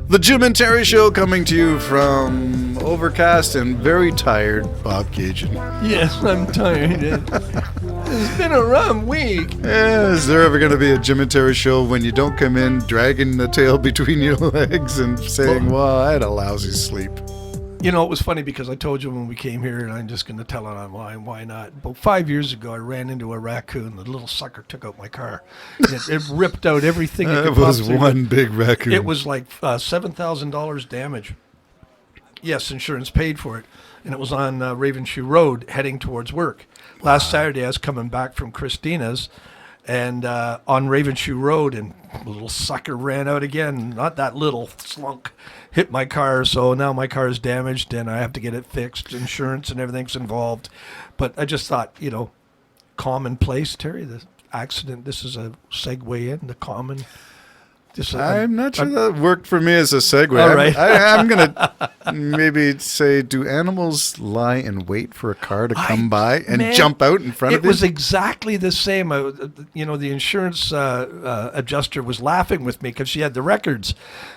The Jim and Terry Show coming to you from overcast and very tired Bob Cajun. Yes, I'm tired. It's been a rough week. Yeah, is there ever going to be a Jim and Terry Show when you don't come in dragging the tail between your legs and saying, well, I had a lousy sleep? You know, it was funny because I told you when we came here, and I'm just going to tell it online, why not? About 5 years ago, I ran into a raccoon. The little sucker took out my car. It ripped out everything. It was one big raccoon. It was like $7,000 damage. Yes, insurance paid for it. And it was on Ravenshoe Road heading towards work. Last Saturday, I was coming back from Christina's and on Ravenshoe Road, and the little sucker ran out again. Not that little slunk. Hit my car, so now my car is damaged and I have to get it fixed. Insurance and everything's involved. But I just thought, commonplace, Terry, the accident, this is a segue in, the common. I'm not sure that worked for me as a segue. All right. I'm going to maybe say, do animals lie in wait for a car to come by and jump out in front of it? It was exactly the same. The insurance adjuster was laughing with me because she had the records.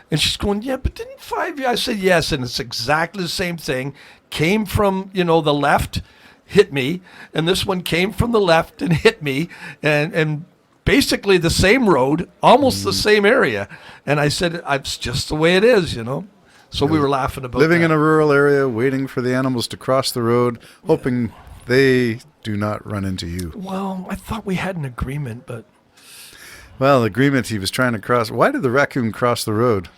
And she's going, yeah, but didn't 5 years? I said, yes, and it's exactly the same thing. Came from, the left, hit me, and this one came from the left and hit me, and basically the same road, almost the same area. And I said, it's just the way it is, So we were laughing about living that. in a rural area, waiting for the animals to cross the road, hoping they do not run into you. Well, I thought we had an agreement, but... Well, agreement he was trying to cross. Why did the raccoon cross the road?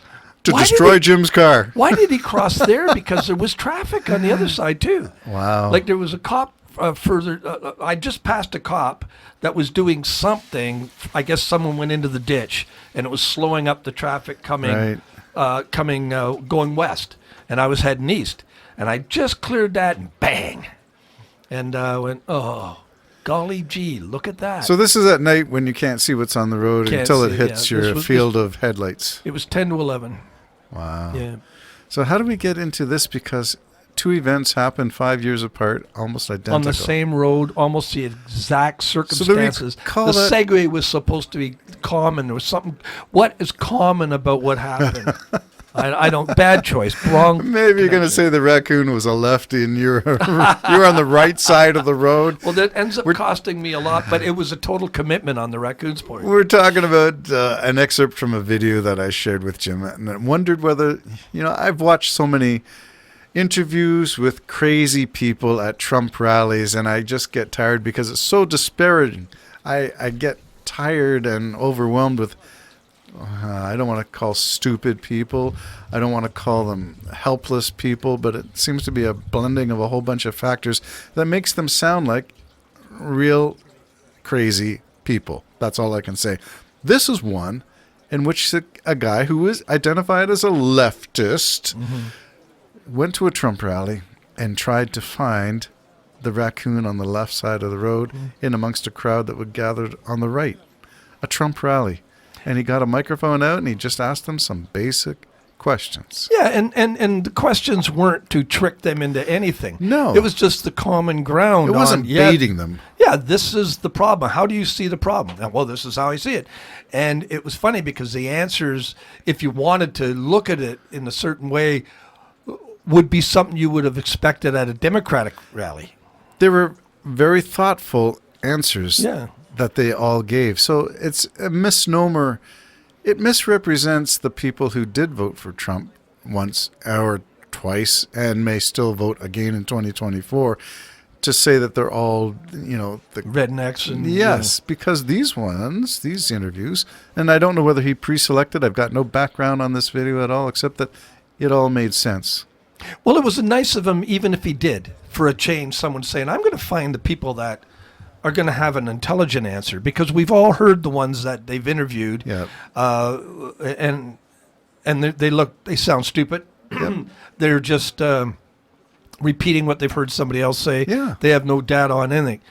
To destroy Jim's car. Why did he cross there? Because there was traffic on the other side, too. Wow. Like there was a cop further. I just passed a cop that was doing something. I guess someone went into the ditch, and it was slowing up the traffic going west. And I was heading east. And I just cleared that, and bang. And went, oh, golly gee, look at that. So this is at night when you can't see what's on the road until it hits your field of headlights. It was 10 to 11. Wow. Yeah. So how do we get into this? Because two events happened 5 years apart, almost identical. On the same road, almost the exact circumstances. So the segue was supposed to be common. There was something. What is common about what happened? I don't. Bad choice. Wrong. Maybe you're going to say the raccoon was a lefty and you're on the right side of the road. Well, that ends up costing me a lot, but it was a total commitment on the raccoon's part. We're talking about an excerpt from a video that I shared with Jim, and I wondered whether, I've watched so many interviews with crazy people at Trump rallies, and I just get tired because it's so disparaging. I get tired and overwhelmed with I don't want to call stupid people. I don't want to call them helpless people, but it seems to be a blending of a whole bunch of factors that makes them sound like real crazy people. That's all I can say. This is one in which a guy who is identified as a leftist went to a Trump rally and tried to find the raccoon on the left side of the road in amongst a crowd that would gathered on the right. A Trump rally. And he got a microphone out and he just asked them some basic questions. Yeah, and the questions weren't to trick them into anything. No. It was just the common ground. It wasn't baiting them. Yeah, this is the problem. How do you see the problem? Well, this is how I see it. And it was funny because the answers, if you wanted to look at it in a certain way, would be something you would have expected at a Democratic rally. There were very thoughtful answers. Yeah. That they all gave. So it's a misnomer. It misrepresents the people who did vote for Trump once or twice and may still vote again in 2024 to say that they're all, the rednecks. And, yes, because these interviews, and I don't know whether he pre-selected. I've got no background on this video at all, except that it all made sense. Well, it was nice of him, even if he did, for a change, someone saying, I'm going to find the people that are going to have an intelligent answer, because we've all heard the ones that they've interviewed, and they sound stupid. They're just repeating what they've heard somebody else say. Yeah. They have no data on anything,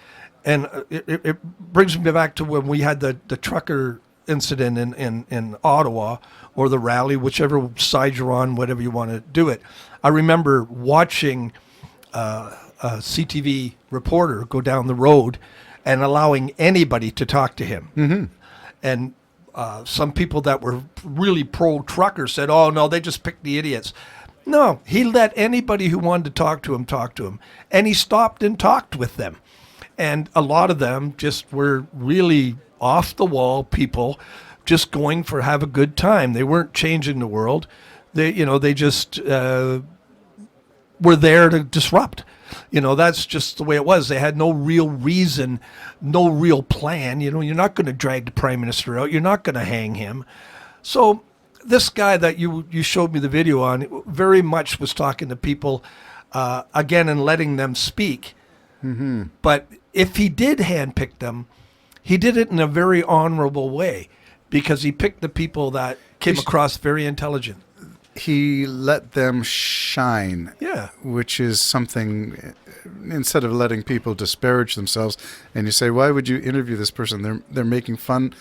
and it brings me back to when we had the trucker incident in Ottawa, or the rally, whichever side you're on, whatever you want to do it. I remember watching a CTV reporter go down the road and allowing anybody to talk to him. Mm-hmm. And some people that were really pro-trucker said, oh, no, they just picked the idiots. No, he let anybody who wanted to talk to him. And he stopped and talked with them. And a lot of them just were really off-the-wall people just going for have a good time. They weren't changing the world. They just were there to disrupt. That's just the way it was. They had no real reason, no real plan. You're not going to drag the prime minister out. You're not going to hang him. So this guy that you showed me the video on very much was talking to people again and letting them speak. Mm-hmm. But if he did handpick them, he did it in a very honorable way because he picked the people that came across very intelligent. He let them shine, Yeah. which is something, instead of letting people disparage themselves, and you say, why would you interview this person? They're making fun.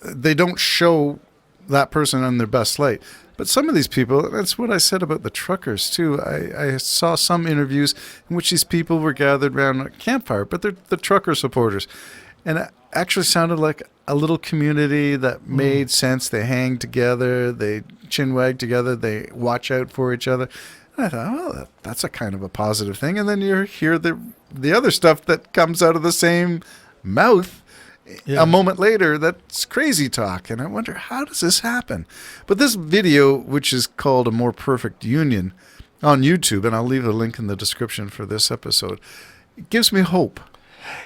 They don't show that person on their best light. But some of these people, that's what I said about the truckers too. I saw some interviews in which these people were gathered around a campfire, but they're the trucker supporters. And it actually sounded like a little community that made sense. They hang together, they chinwag together, they watch out for each other. And I thought, well, that's a kind of a positive thing. And then you hear the other stuff that comes out of the same mouth a moment later. That's crazy talk. And I wonder, how does this happen? But this video, which is called A More Perfect Union on YouTube, and I'll leave a link in the description for this episode, it gives me hope.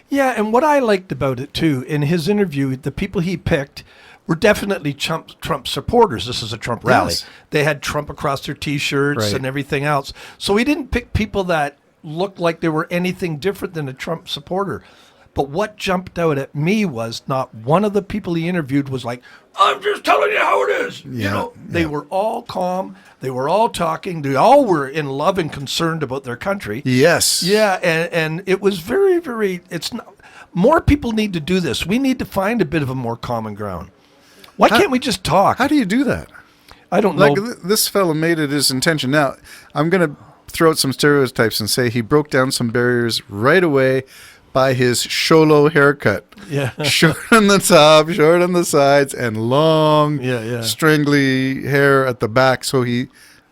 Yeah, and what I liked about it, too, in his interview, the people he picked were definitely Trump supporters. This is a Trump rally. Yes. They had Trump across their T-shirts Right. and everything else. So he didn't pick people that looked like they were anything different than a Trump supporter. But what jumped out at me was not one of the people he interviewed was like, I'm just telling you how it is. They were all calm. They were all talking. They all were in love and concerned about their country. Yes. Yeah, and it was very, very, it's not, more people need to do this. We need to find a bit of a more common ground. Why can't we just talk? How do you do that? I don't know. Like this fellow made it his intention. Now, I'm going to throw out some stereotypes and say he broke down some barriers right away by his Sholo haircut. Yeah. Short on the top, short on the sides, and long, stringly hair at the back. So he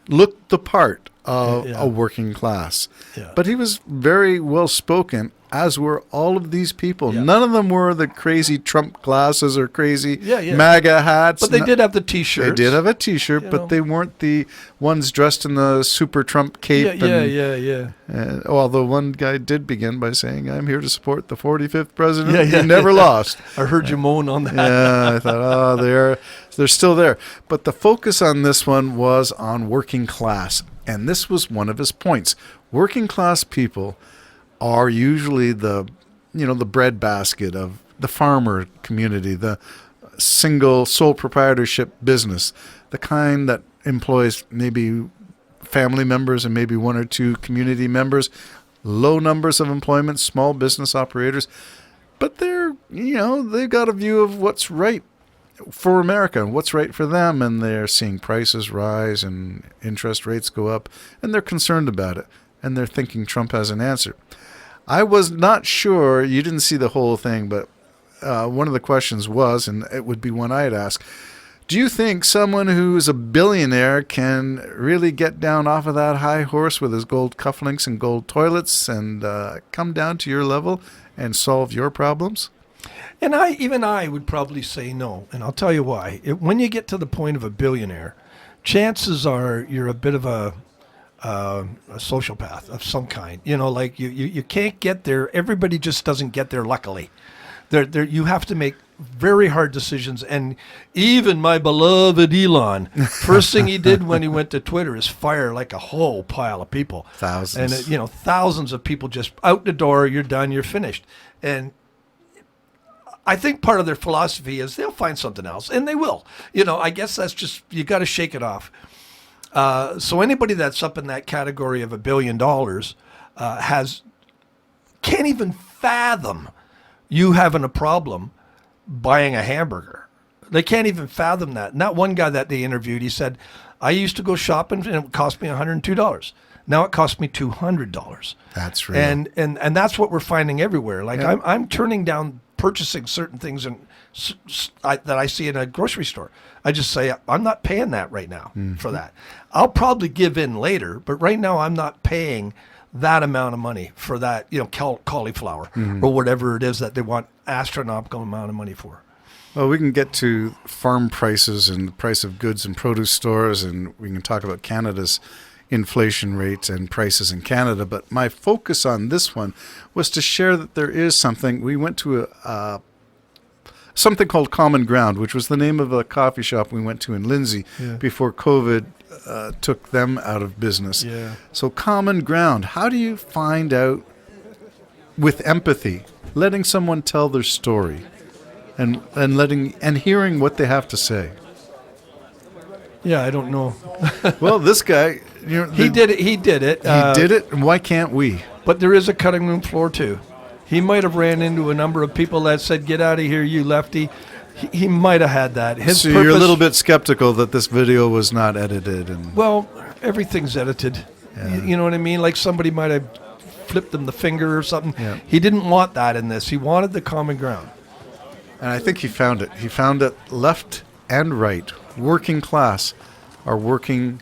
looked the part of a working class. Yeah. But he was very well spoken, as were all of these people. Yeah. None of them were the crazy Trump glasses or crazy Yeah. MAGA hats. But they did have the T-shirts. They did have a T-shirt, You but know. they weren't the ones dressed in the super Trump cape. Yeah. Although one guy did begin by saying, I'm here to support the 45th president. Yeah. He never lost. I heard you moan on that. Yeah, I thought, they're still there. But the focus on this one was on working class. And this was one of his points. Working class people are usually the breadbasket of the farmer community, the single sole proprietorship business, the kind that employs maybe family members and maybe one or two community members, low numbers of employment, small business operators. But they've got a view of what's right for America and what's right for them, and they're seeing prices rise and interest rates go up, and they're concerned about it, and they're thinking Trump has an answer. I was not sure, you didn't see the whole thing, but one of the questions was, and it would be one I'd ask, do you think someone who's a billionaire can really get down off of that high horse with his gold cufflinks and gold toilets and come down to your level and solve your problems? And I would probably say no, and I'll tell you why. When you get to the point of a billionaire, chances are you're a bit of a sociopath of some kind. You can't get there. Everybody just doesn't get there. Luckily, you have to make very hard decisions. And even my beloved Elon, first thing he did when he went to Twitter is fire like a whole pile of people. Thousands. And thousands of people just out the door. You're done. You're finished. And I think part of their philosophy is they'll find something else, and they will. I guess that's just, you got to shake it off. So anybody that's up in that category of $1 billion can't even fathom you having a problem buying a hamburger. They can't even fathom that. And that one guy that they interviewed, he said, I used to go shopping and it cost me $102. Now it costs me $200. That's real. And that's what we're finding everywhere. Like I'm turning down purchasing certain things in that I see in a grocery store. I just say, I'm not paying that right now for that. I'll probably give in later, but right now I'm not paying that amount of money for that, cauliflower or whatever it is that they want astronomical amount of money for. Well, we can get to farm prices and the price of goods in produce stores, and we can talk about Canada's inflation rates and prices in Canada. But my focus on this one was to share that there is something. We went to something called Common Ground, which was the name of a coffee shop we went to in Lindsay before COVID took them out of business. Yeah. So Common Ground, how do you find out with empathy, letting someone tell their story and hearing what they have to say? Yeah, I don't know. Well, this guy, He did it. He did it. He did it, and why can't we? But there is a cutting room floor too. He might have ran into a number of people that said, "Get out of here, you lefty." He might have had that. So you're a little bit skeptical that this video was not edited, and well, everything's edited. You know what I mean? Like somebody might have flipped him the finger or something. Yeah. He didn't want that in this. He wanted the common ground. and I think he found it. He found it. Left and right, working class, are working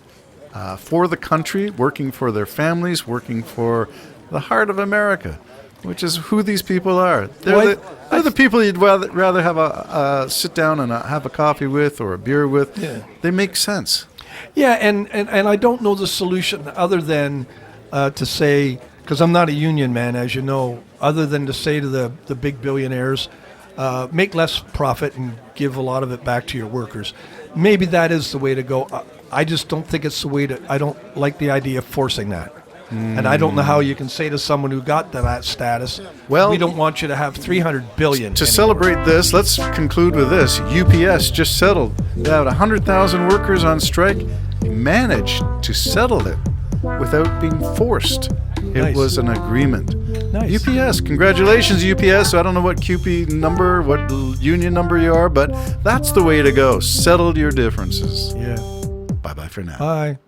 for the country, working for their families, working for the heart of America, which is who these people are. They're the people you'd rather have a sit down and have a coffee with or a beer with. Yeah. They make sense. Yeah, and I don't know the solution other than to say, because I'm not a union man, as you know, other than to say to the big billionaires, make less profit and give a lot of it back to your workers. Maybe that is the way to go. I just don't think it's the way to. I don't like the idea of forcing that. And I don't know how you can say to someone who got to that status, well, we don't want you to have $300 billion. To anymore. celebrate this, let's conclude with this. UPS just settled. They had 100,000 workers on strike. Managed to settle it without being forced. It Nice. was an agreement. Nice. UPS, congratulations, UPS. I don't know what QP number, what union number you are, but that's the way to go. Settle your differences. Yeah. Bye-bye for now. Bye.